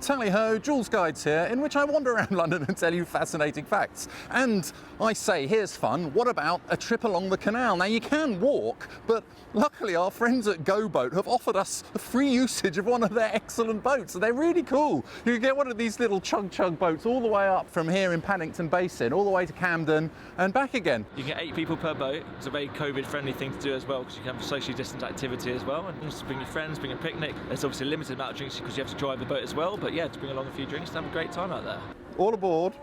Tally-ho, Joolz Guides here, in which I wander around London and tell you fascinating facts. And I say, here's fun, what about a trip along the canal? Now you can walk, but luckily our friends at GoBoat have offered us free usage of one of their excellent boats. They're really cool. You can get one of these little chug-chug boats all the way up from here in Paddington Basin, all the way to Camden and back again. You can get 8 people per boat. It's a very COVID-friendly thing to do as well, because you can have socially distant activity as well. And just bring your friends, bring a picnic. There's obviously a limited amount of drinks because you have to drive the boat as well, but yeah, to bring along a few drinks and have a great time out there. All aboard,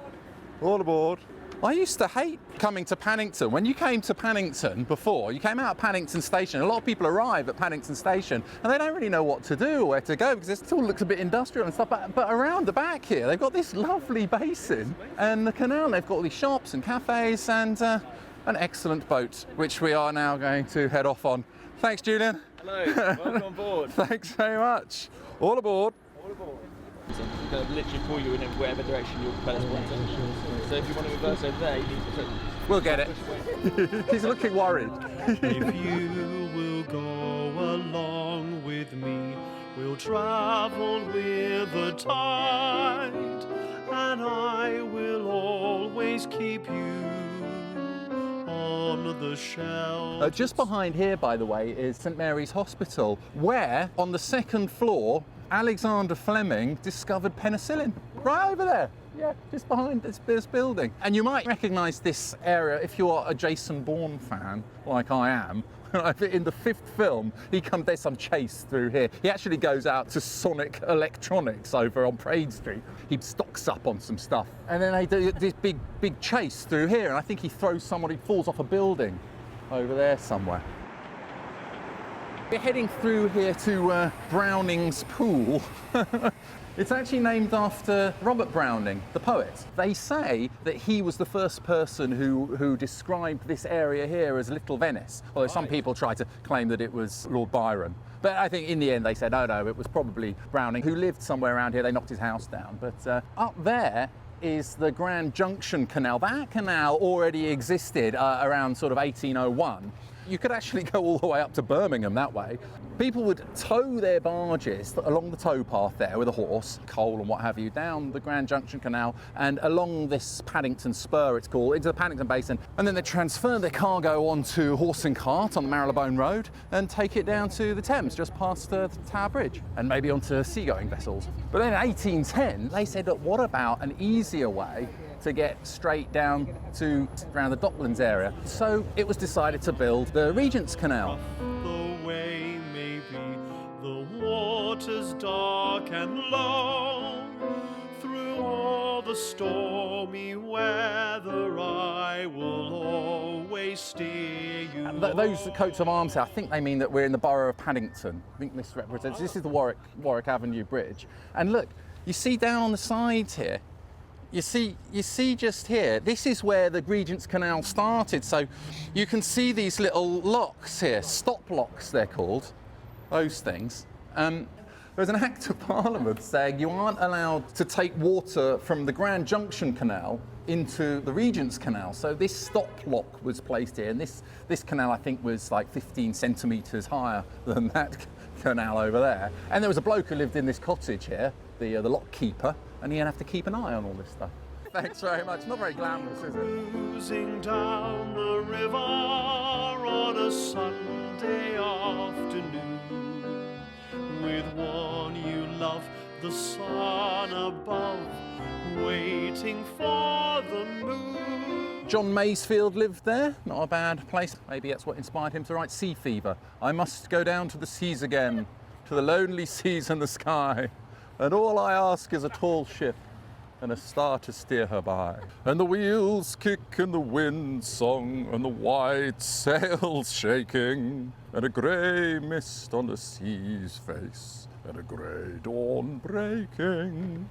all aboard. I used to hate coming to Paddington. When you came to Paddington before, you came out of Paddington Station, a lot of people arrive at Paddington Station and they don't really know what to do or where to go because it still looks a bit industrial and stuff, but around the back here they've got this lovely basin and the canal, they've got all these shops and cafes and an excellent boat, which we are now going to head off on. Thanks, Julian. Hello, welcome on board. Thanks very much. All aboard. All aboard. So we're going to literally pull you in whatever direction your propeller's pointing. So if you want to reverse over there, you need to... We'll get it. He's looking worried. If you will go along with me, we'll travel with the tide, and I will always keep you on the shelf. Just behind here, by the way, is St Mary's Hospital, where on the second floor Alexander Fleming discovered penicillin. Right over there. Yeah, just behind this building. And you might recognise this area if you're a Jason Bourne fan, like I am. In the 5th film, there's some chase through here. He actually goes out to Sonic Electronics over on Parade Street. He stocks up on some stuff. And then they do this big chase through here. And I think he throws somebody, falls off a building over there somewhere. We're heading through here to Browning's Pool. It's actually named after Robert Browning, the poet. They say that he was the first person who described this area here as Little Venice, although some people try to claim that it was Lord Byron. But I think in the end they said, no, it was probably Browning, who lived somewhere around here. They knocked his house down. But up there is the Grand Junction Canal. That canal already existed around sort of 1801. You could actually go all the way up to Birmingham that way. People would tow their barges along the towpath there with a horse, coal and what have you, down the Grand Junction Canal and along this Paddington Spur, it's called, into the Paddington Basin. And then they transfer their cargo onto horse and cart on the Marylebone Road and take it down to the Thames, just past the Tower Bridge, and maybe onto seagoing vessels. But then in 1810, they said, look, what about an easier way to get straight down to around the Docklands area? So it was decided to build the Regents Canal. The way may be, the water's dark and long, through all the stormy weather I will always steer you on. Those coats of arms here, I think they mean that we're in the borough of Paddington. I think this represents, this is the Warwick Avenue Bridge. And look, you see down on the sides here, you see just here, this is where the Regents Canal started. So you can see these little locks here, stop locks they're called, those things. There's an Act of Parliament saying you aren't allowed to take water from the Grand Junction Canal into the Regents Canal. So this stop lock was placed here, and this canal I think was like 15 centimetres higher than that canal over there. And there was a bloke who lived in this cottage here, the lock keeper, and he'd have to keep an eye on all this stuff. Thanks very much. Not very glamorous, is it? Cruising down the river on a Sunday afternoon, with one you love, the sun above, waiting for the moon. John Masefield lived there, not a bad place. Maybe that's what inspired him to write Sea Fever. I must go down to the seas again, to the lonely seas and the sky, and all I ask is a tall ship and a star to steer her by. And the wheels kick and the wind's song and the white sails shaking, and a grey mist on the sea's face and a grey dawn breaking.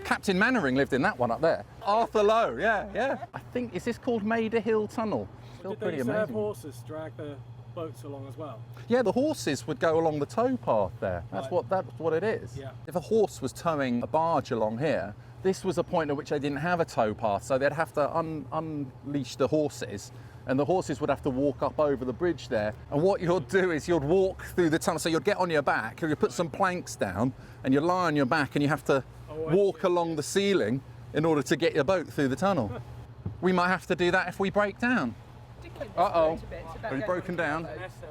Captain Mannering lived in that one up there. Arthur Lowe, yeah. I think, is this called Maida Hill Tunnel? Still pretty amazing. Did they have horses drag the boats along as well? Yeah, the horses would go along the towpath there. That's what it is. Yeah. If a horse was towing a barge along here, this was a point at which they didn't have a towpath, so they'd have to unleash the horses, and the horses would have to walk up over the bridge there. And what you'd do is you'd walk through the tunnel, so you'd get on your back, or you'd put some planks down, and you'd lie on your back, and you have to walk along the ceiling in order to get your boat through the tunnel. We might have to do that if we break down. Uh-oh, have you broken down?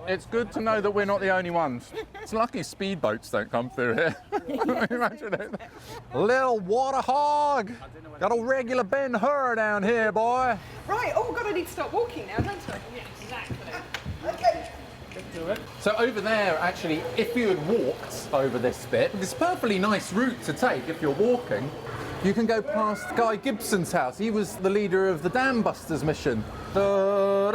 It's good to know that we're not the only ones. It's lucky speedboats don't come through here. Imagine it. Little water hog. Got a regular Ben-Hur down here, boy. Right, oh God, I need to start walking now, don't I? Yeah, exactly. Okay. So over there, actually, if you had walked over this bit, it's a perfectly nice route to take if you're walking. You can go past Guy Gibson's house. He was the leader of the Dam Busters mission. Not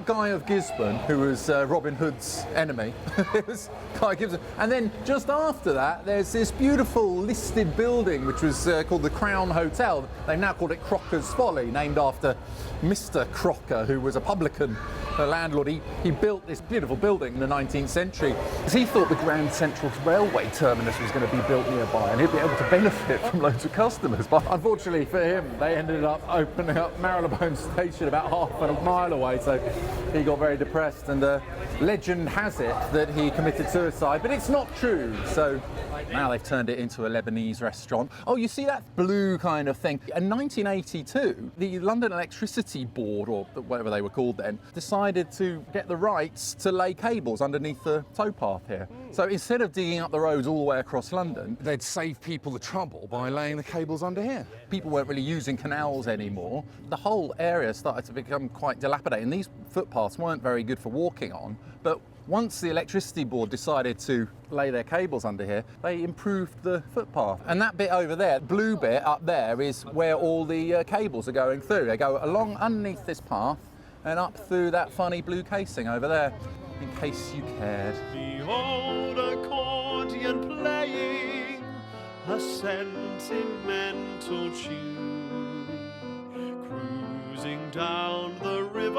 Guy of Gisborne, who was Robin Hood's enemy. It was Guy Gibson. And then just after that, there's this beautiful listed building, which was called the Crown Hotel. They've now called it Crocker's Folly, named after Mr. Crocker, who was a publican, a landlord. He built this beautiful building in the 19th century because he thought the Grand Central Railway terminus was going to be built nearby and he'd be able to benefit from loads of customers. But unfortunately for him, they ended up opening up Marylebone Station about half a mile away, so he got very depressed, and legend has it that he committed suicide, but it's not true. So now they've turned it into a Lebanese restaurant. Oh, you see that blue kind of thing? In 1982, the London Electricity Board, or whatever they were called then, decided to get the rights to lay cables underneath the towpath here. So instead of digging up the roads all the way across London, they'd save people the trouble by laying the cables under here. People weren't really using canals anymore. The whole area started to become quite dilapidated, and these footpaths weren't very good for walking on. But once the Electricity Board decided to lay their cables under here, they improved the footpath. And that bit over there, blue bit up there, is where all the cables are going through. They go along underneath this path and up through that funny blue casing over there, in case you cared. Behold accordion playing a sentimental tune, cruising down the river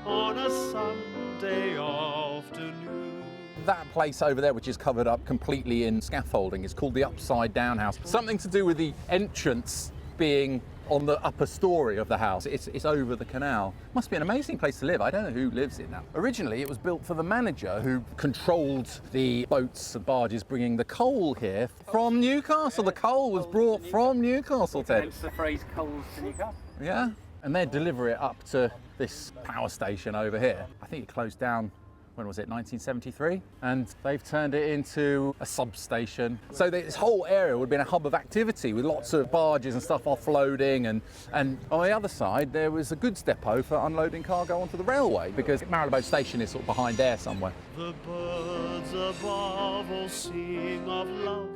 on a Sunday afternoon. That place over there, which is covered up completely in scaffolding, is called the Upside Down House. Something to do with the entrance being on the upper story of the house. It's over the canal. Must be an amazing place to live. I don't know who lives in that. Originally, it was built for the manager who controlled the boats and barges bringing the coal here from Newcastle. The coal was brought from Newcastle, Ted. Hence the phrase coals to Newcastle. Yeah, and they'd deliver it up to this power station over here. I think it closed down, when was it, 1973? And they've turned it into a substation. So this whole area would have been a hub of activity with lots of barges and stuff offloading, and on the other side there was a goods depot for unloading cargo onto the railway, because Marylebone Station is sort of behind there somewhere. The birds above all sing of love,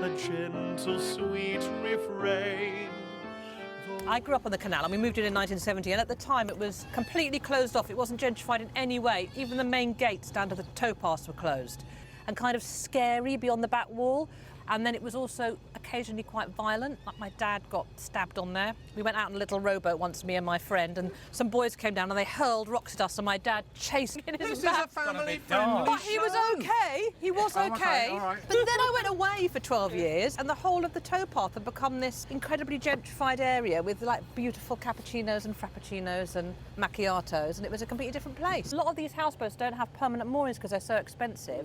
a gentle sweet refrain. I grew up on the canal and we moved in 1970, and at the time it was completely closed off. It wasn't gentrified in any way. Even the main gates down to the towpaths were closed, and kind of scary beyond the back wall. And then it was also occasionally quite violent. Like my dad got stabbed on there. We went out in a little rowboat once, me and my friend, and some boys came down and they hurled rocks at us, and my dad chased in his back. But he was okay. He was okay. All right. But then I went away for 12 years, and the whole of the towpath had become this incredibly gentrified area with like beautiful cappuccinos and frappuccinos and macchiatos, and it was a completely different place. A lot of these houseboats don't have permanent moorings because they're so expensive.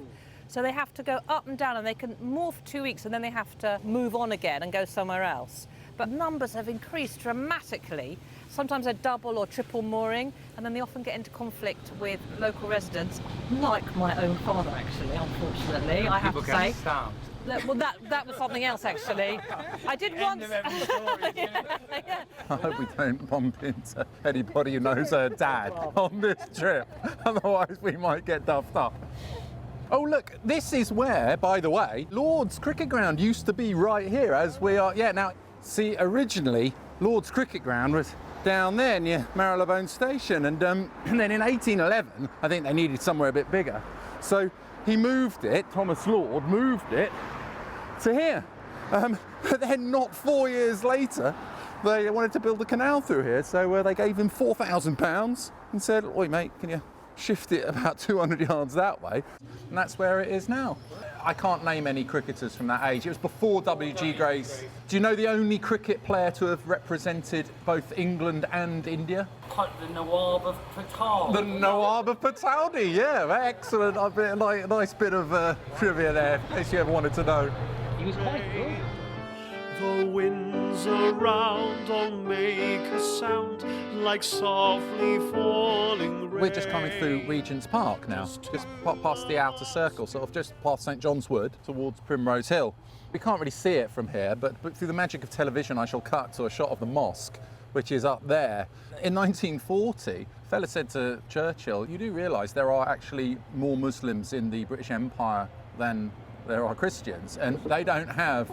So they have to go up and down, and they can moor for 2 weeks, and then they have to move on again and go somewhere else. But numbers have increased dramatically. Sometimes they're double or triple mooring, and then they often get into conflict with local residents, like my own father, actually, unfortunately, I have to say. Well, that was something else, actually. I did once... Yeah. I hope we don't bump into anybody who knows her dad on this trip, otherwise we might get duffed up. Oh look, this is where, by the way, Lord's Cricket Ground used to be right here, as we are. Yeah, now, see, originally, Lord's Cricket Ground was down there near Marylebone Station, and then in 1811, I think they needed somewhere a bit bigger. So he moved it, Thomas Lord moved it to here. But then not 4 years later, they wanted to build a canal through here, so they gave him £4,000 and said, oi mate, can you shift it about 200 yards that way, and that's where it is now. I can't name any cricketers from that age. It was before W.G. Grace. Do you know the only cricket player to have represented both England and India? The Nawab of Patal. The Nawab of Pataldi, yeah, excellent. A nice bit of trivia there, in case you ever wanted to know. He was quite good. The winds around all make a sound like softly falling rain. We're just coming through Regents Park now, just past the outer circle, sort of just past St John's Wood towards Primrose Hill. We can't really see it from here, but through the magic of television I shall cut to a shot of the mosque, which is up there. In 1940, a fella said to Churchill, you do realise there are actually more Muslims in the British Empire than there are Christians, and they don't have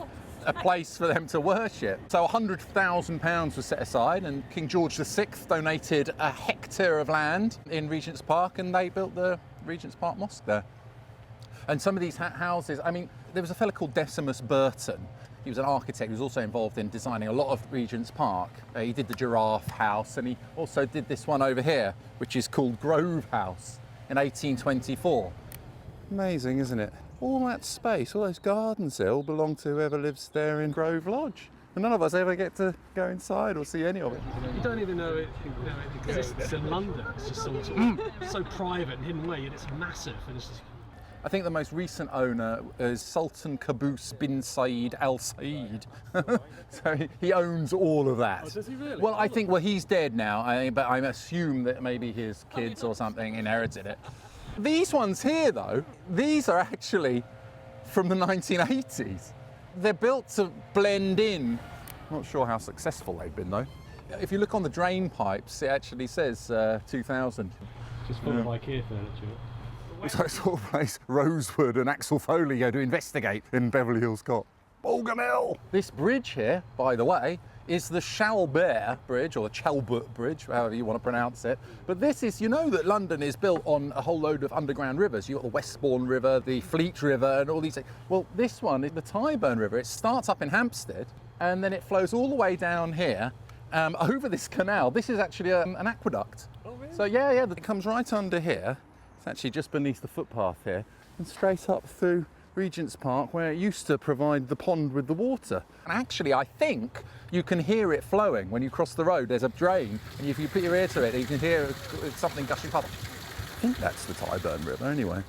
a place for them to worship. So £100,000 was set aside, and King George VI donated a hectare of land in Regents Park, and they built the Regents Park Mosque there. And some of these houses, I mean, there was a fellow called Decimus Burton. He was an architect. He was also involved in designing a lot of Regents Park. He did the Giraffe House, and he also did this one over here, which is called Grove House in 1824. Amazing, isn't it? All that space, all those gardens there, all belong to whoever lives there in Grove Lodge. And none of us ever get to go inside or see any of it. You don't even know it exists in London. It's just sort of so private and hidden away, and it's massive. And it's just... I think the most recent owner is Sultan Qaboos bin Said Al Said. So he owns all of that. Oh, does he really? Well, I think, he's dead now, but I assume that maybe his kids or something inherited it. These ones here, though, these are actually from the 1980s. They're built to blend in. Not sure how successful they've been, though. If you look on the drain pipes, it actually says 2000. Just full of IKEA furniture. It's like sort of place Rosewood and Axel Foley go to investigate in Beverly Hills Cop. Balgamel! This bridge here, by the way, is the Chalbert Bridge, or the Chalbert Bridge, however you want to pronounce it. But this is, you know that London is built on a whole load of underground rivers. You've got the Westbourne River, the Fleet River, and all these things. Well, this one is the Tyburn River. It starts up in Hampstead, and then it flows all the way down here, over this canal. This is actually an aqueduct. Oh, really? So yeah, it comes right under here. It's actually just beneath the footpath here, and straight up through Regents Park, where it used to provide the pond with the water. And actually, I think you can hear it flowing when you cross the road. There's a drain, and if you put your ear to it, you can hear something gushing past. I think that's the Tyburn River, anyway.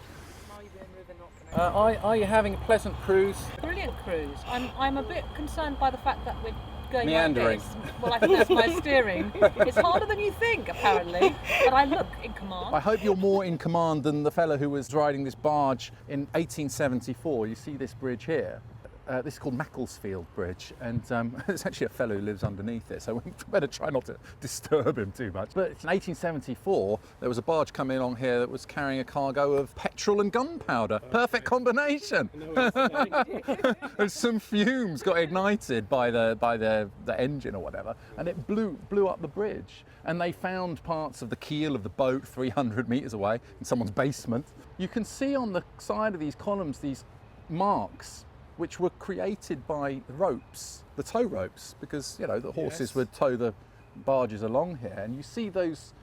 Are you having a pleasant cruise? Brilliant cruise. I'm a bit concerned by the fact that we're going Meandering. like this. Well, I think that's my steering. It's harder than you think, apparently. But I look in command. I hope you're more in command than the fellow who was riding this barge in 1874. You see this bridge here. This is called Macclesfield Bridge, and there's actually a fellow who lives underneath it, so we better try not to disturb him too much. But in 1874, there was a barge coming along here that was carrying a cargo of petrol and gunpowder. Perfect combination. And some fumes got ignited by the engine or whatever, and it blew up the bridge. And they found parts of the keel of the boat 300 metres away in someone's basement. You can see on the side of these columns these marks, which were created by the ropes, the tow ropes, because, you know, the horses would tow the barges along here, and you see those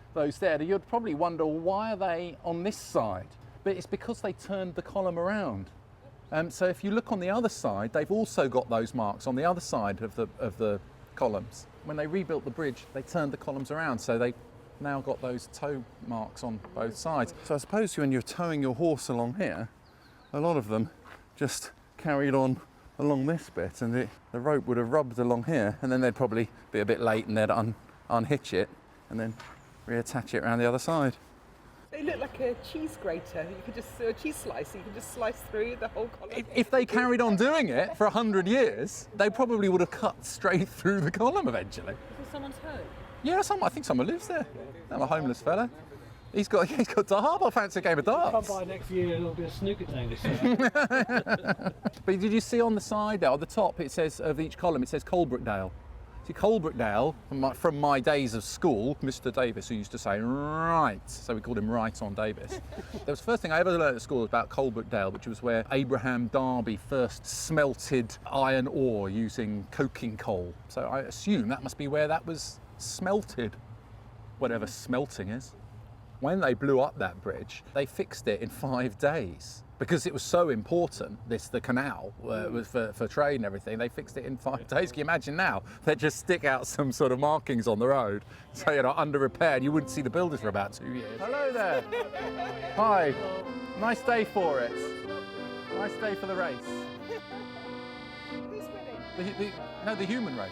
there. You'd probably wonder, why are they on this side? But it's because they turned the column around. So if you look on the other side, they've also got those marks on the other side of the columns. When they rebuilt the bridge, they turned the columns around, so they now got those tow marks on both sides. So I suppose when you're towing your horse along here, a lot of them just carried on along this bit, and the rope would have rubbed along here, and then they'd probably be a bit late and they'd unhitch it and then reattach it around the other side. They look like a cheese grater. You could just, a cheese slicer, you could just slice through the whole column. If they carried on doing it for 100 years, they probably would have cut straight through the column eventually. Is this someone's home? Yeah, I think someone lives there. I'm a homeless fella. He's got darts. I fancy a game of darts. Come by next year and it'll be a snooker game this year. But did you see on the side there, on the top, it says, of each column, it says Coalbrookdale. See, Coalbrookdale, from my days of school, Mr. Davis, who used to say, right, so we called him Right on Davis. That was the first thing I ever learned at school about Coalbrookdale, which was where Abraham Darby first smelted iron ore using coking coal. So I assume that must be where that was smelted, whatever smelting is. When they blew up that bridge, they fixed it in 5 days. because it was so important, the canal was for trade and everything, they fixed it in 5 days. Can you imagine now? They'd just stick out some sort of markings on the road, so under repair, and you wouldn't see the builders for about 2 years. Hello there. Hi. Nice day for it. Nice day for the race. Who's winning? The human race.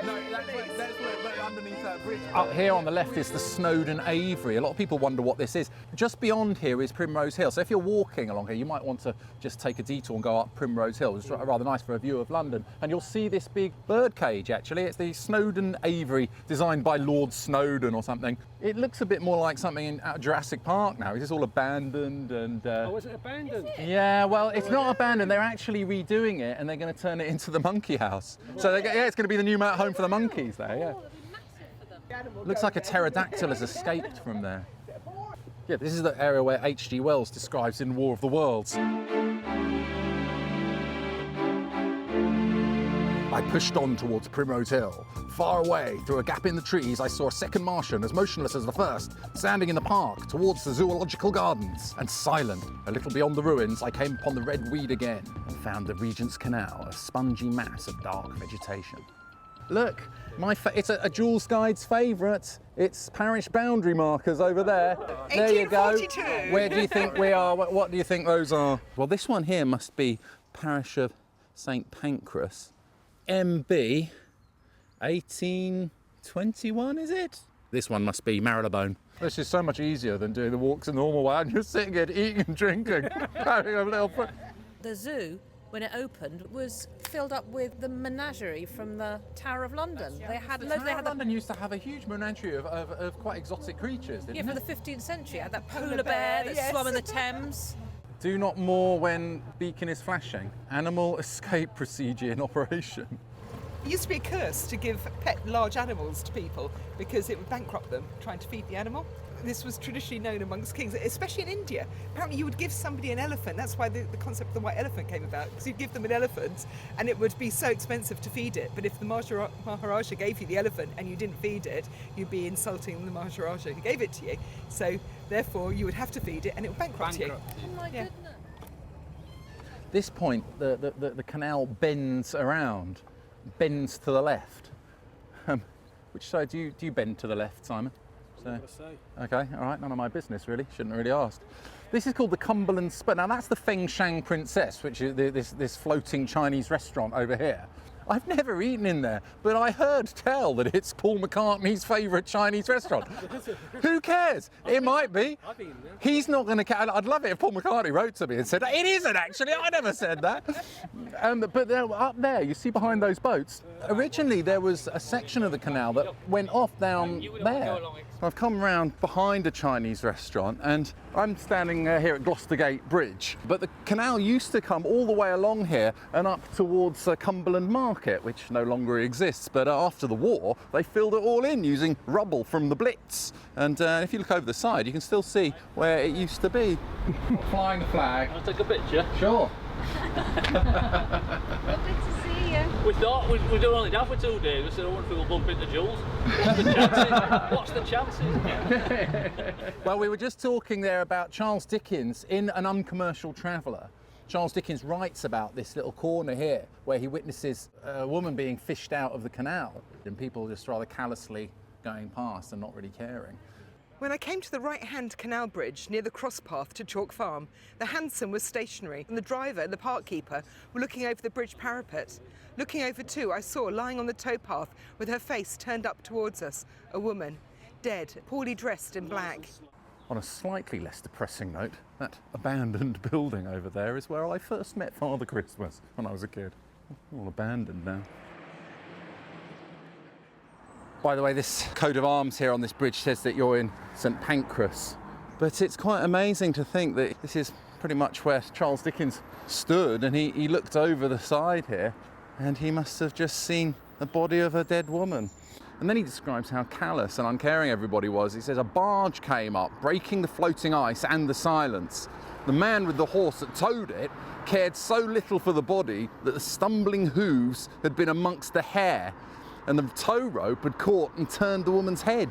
No, that's where underneath that bridge. Up here on the left is the Snowdon Aviary. A lot of people wonder what this is. Just beyond here is Primrose Hill. So if you're walking along here, you might want to just take a detour and go up Primrose Hill. It's rather nice for a view of London. And you'll see this big bird cage, actually. It's the Snowdon Aviary, designed by Lord Snowdon or something. It looks a bit more like something out of Jurassic Park now. It's just all abandoned and... Oh, is it abandoned? Yeah, well, it's not abandoned. They're actually redoing it, and they're going to turn it into the monkey house. So it's going to be the new home for the monkeys there, yeah. Looks like a pterodactyl has escaped from there. Yeah, this is the area where H.G. Wells describes in War of the Worlds. I pushed on towards Primrose Hill. Far away, through a gap in the trees, I saw a second Martian, as motionless as the first, standing in the park towards the zoological gardens. And silent, a little beyond the ruins, I came upon the red weed again and found the Regents Canal, a spongy mass of dark vegetation. Look, it's a Joolz guide's favourite. It's parish boundary markers over there. There you go. 1842. Where do you think we are? What do you think those are? Well, this one here must be Parish of St Pancras. MB 1821, is it? This one must be Marylebone. This is so much easier than doing the walks the normal way. I'm just sitting here eating and drinking, having a little... The zoo, when it opened, was filled up with the menagerie from the Tower of London. They had London used to have a huge menagerie of quite exotic creatures, didn't from it? the 15th century. Had that polar bear that yes. swam in the Thames. Do not moor when beacon is flashing. Animal escape procedure in operation. It used to be a curse to give large animals to people because it would bankrupt them trying to feed the animal. This was traditionally known amongst kings, especially in India. Apparently you would give somebody an elephant. That's why the concept of the white elephant came about, because you'd give them an elephant and it would be so expensive to feed it. But if the Maharaja gave you the elephant and you didn't feed it, you'd be insulting the Maharaja who gave it to you. So therefore you would have to feed it and it would bankrupt you. Oh my goodness. This point, the canal bends around, bends to the left. Which side do you bend to the left, Simon? So, okay, all right, none of my business really. Shouldn't have really asked. This is called the Cumberland Spur. Now that's the Feng Shang Princess, which is this floating Chinese restaurant over here. I've never eaten in there, but I heard tell that it's Paul McCartney's favourite Chinese restaurant. Who cares? It might be. I've eaten there. He's not going to... I'd love it if Paul McCartney wrote to me and said, it isn't actually, I never said that. But up there, you see behind those boats, originally there was a section of the canal that went off down there. I've come round behind a Chinese restaurant and I'm standing here at Gloucester Bridge, but the canal used to come all the way along here and up towards Cumberland Market, which no longer exists, but after the war they filled it all in using rubble from the Blitz, and if you look over the side you can still see where it used to be. Flying the flag. I'll take a picture. Sure. Lovely to see you. We thought we'd only down for 2 days. We said, I wonder if we'll bump into Joolz. What's the chances? Well, we were just talking there about Charles Dickens in An Uncommercial Traveller. Charles Dickens writes about this little corner here where he witnesses a woman being fished out of the canal and people just rather callously going past and not really caring. When I came to the right-hand canal bridge near the cross path to Chalk Farm, the hansom was stationary and the driver and the park keeper were looking over the bridge parapet. Looking over too, I saw lying on the towpath with her face turned up towards us, a woman, dead, poorly dressed in black. On a slightly less depressing note, that abandoned building over there is where I first met Father Christmas when I was a kid. All abandoned now. By the way, this coat of arms here on this bridge says that you're in St Pancras. But it's quite amazing to think that this is pretty much where Charles Dickens stood, and he looked over the side here and he must have just seen the body of a dead woman. And then he describes how callous and uncaring everybody was. He says, a barge came up, breaking the floating ice and the silence. The man with the horse that towed it cared so little for the body that the stumbling hooves had been amongst the hair, and the tow rope had caught and turned the woman's head.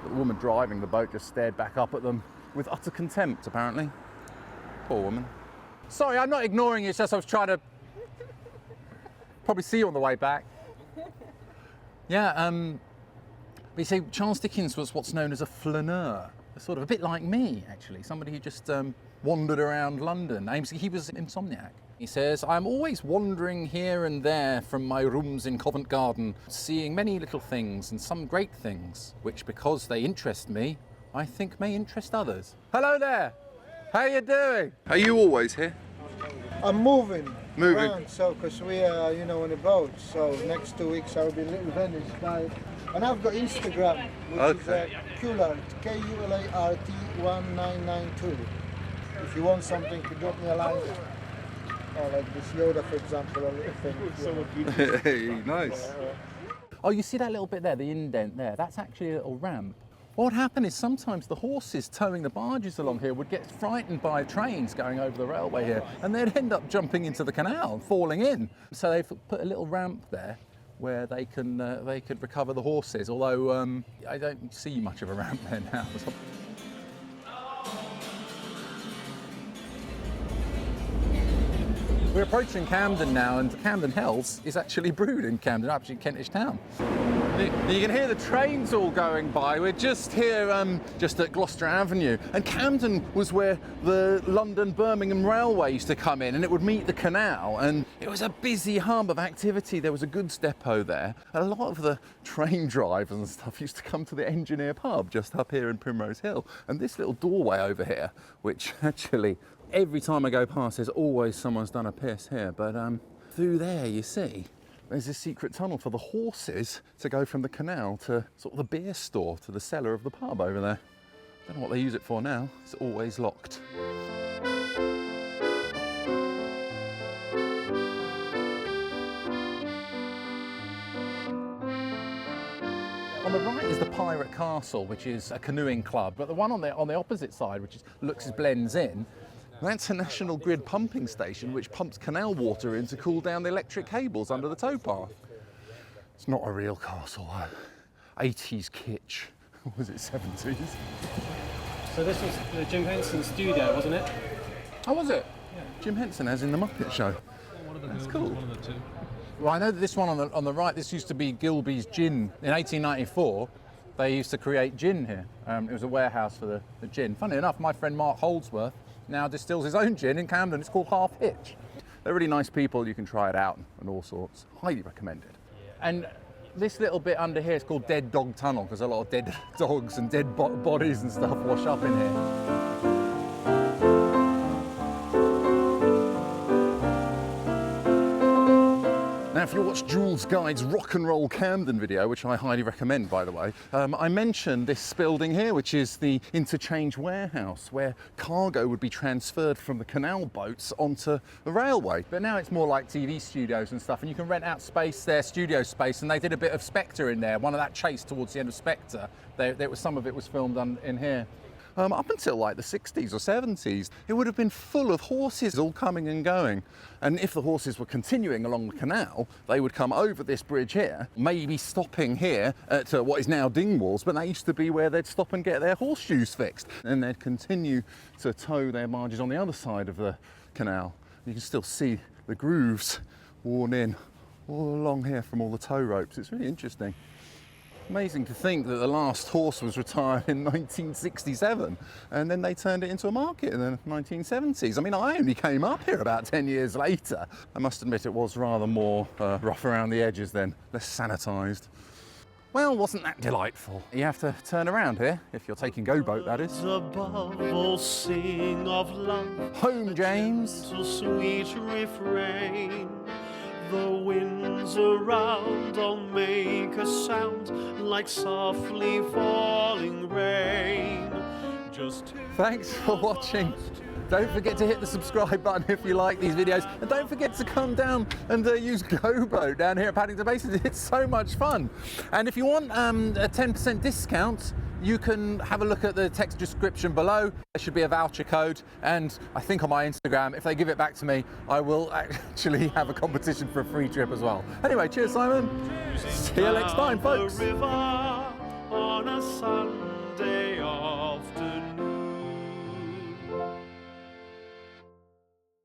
But the woman driving the boat just stared back up at them with utter contempt, apparently. Poor woman. Sorry, I'm not ignoring you, it's just I was trying to probably see you on the way back. Yeah, but you see, Charles Dickens was what's known as a flaneur, sort of a bit like me, actually, somebody who just wandered around London. He was an insomniac. He says, I'm always wandering here and there from my rooms in Covent Garden, seeing many little things and some great things, which because they interest me, I think may interest others. Hello there! How you doing? Are you always here? I'm moving. Moving. Around, so because we are, you know, on a boat. So next 2 weeks I'll be in Little Venice, and I've got Instagram, which is Kulart, Kulart 1992. If you want something, to drop me a line. Or like this Yoda, for example, a little thing. Hey, nice. Oh, you see that little bit there, the indent there? That's actually a little ramp. What would happen is sometimes the horses towing the barges along here would get frightened by trains going over the railway here, and they'd end up jumping into the canal and falling in. So they've put a little ramp there where they could recover the horses, although I don't see much of a ramp there now. We're approaching Camden now, and Camden Hells is actually brewed in Camden, actually Kentish town. You can hear the trains all going by. We're just here, just at Gloucester Avenue, and Camden was where the London-Birmingham Railway used to come in, and it would meet the canal, and it was a busy hub of activity. There was a goods depot there. A lot of the train drivers and stuff used to come to the Engineer pub just up here in Primrose Hill, and this little doorway over here, which actually every time I go past, there's always someone's done a piss here, but through there, you see, there's a secret tunnel for the horses to go from the canal to sort of the beer store, to the cellar of the pub over there. Don't know what they use it for now, it's always locked. On the right is the Pirate Castle, which is a canoeing club, but the one on the opposite side, which blends in, that's a National Grid pumping station which pumps canal water in to cool down the electric cables under the towpath. It's not a real castle, 80s kitsch. Or was it 70s? So this was the Jim Henson studio, wasn't it? Oh, was it? Yeah. Jim Henson, as in the Muppet Show. One of the That's buildings, cool. one of the two. Well, I know that this one on the right, this used to be Gilbey's Gin. In 1894, they used to create gin here. It was a warehouse for the gin. Funny enough, my friend Mark Holdsworth now distills his own gin in Camden. It's called Half Hitch. They're really nice people. You can try it out and all sorts. Highly recommended. And this little bit under here is called Dead Dog Tunnel because a lot of dead dogs and dead bodies and stuff wash up in here. Now, if you watch Joolz Guide's Rock and Roll Camden video, which I highly recommend, by the way, I mentioned this building here, which is the interchange warehouse, where cargo would be transferred from the canal boats onto the railway. But now it's more like TV studios and stuff, and you can rent out space there, studio space, and they did a bit of Spectre in there. One of that chase towards the end of Spectre, some of it was filmed in here. Up until like the 60s or 70s, it would have been full of horses all coming and going. And if the horses were continuing along the canal, they would come over this bridge here, maybe stopping here at what is now Dingwalls, but that used to be where they'd stop and get their horseshoes fixed. And they'd continue to tow their barges on the other side of the canal. You can still see the grooves worn in all along here from all the tow ropes. It's really interesting. Amazing to think that the last horse was retired in 1967 and then they turned it into a market in the 1970s. I mean, I only came up here about 10 years later. I must admit it was rather more rough around the edges then, less sanitised. Well, wasn't that delightful? You have to turn around here, if you're taking GoBoat, that is. Above all sing of love, Home, James. gentle sweet refrain. The winds around all make a sound like softly falling rain. Thanks for watching. Don't forget to hit the subscribe button if you like these videos, and don't forget to come down and use GoBoat down here at Paddington Basin. It's so much fun. And if you want a 10% discount, you can have a look at the text description below. There should be a voucher code, and I think on my Instagram, if they give it back to me, I will actually have a competition for a free trip as well. Anyway, cheers, Simon. See you next time, folks. On a sun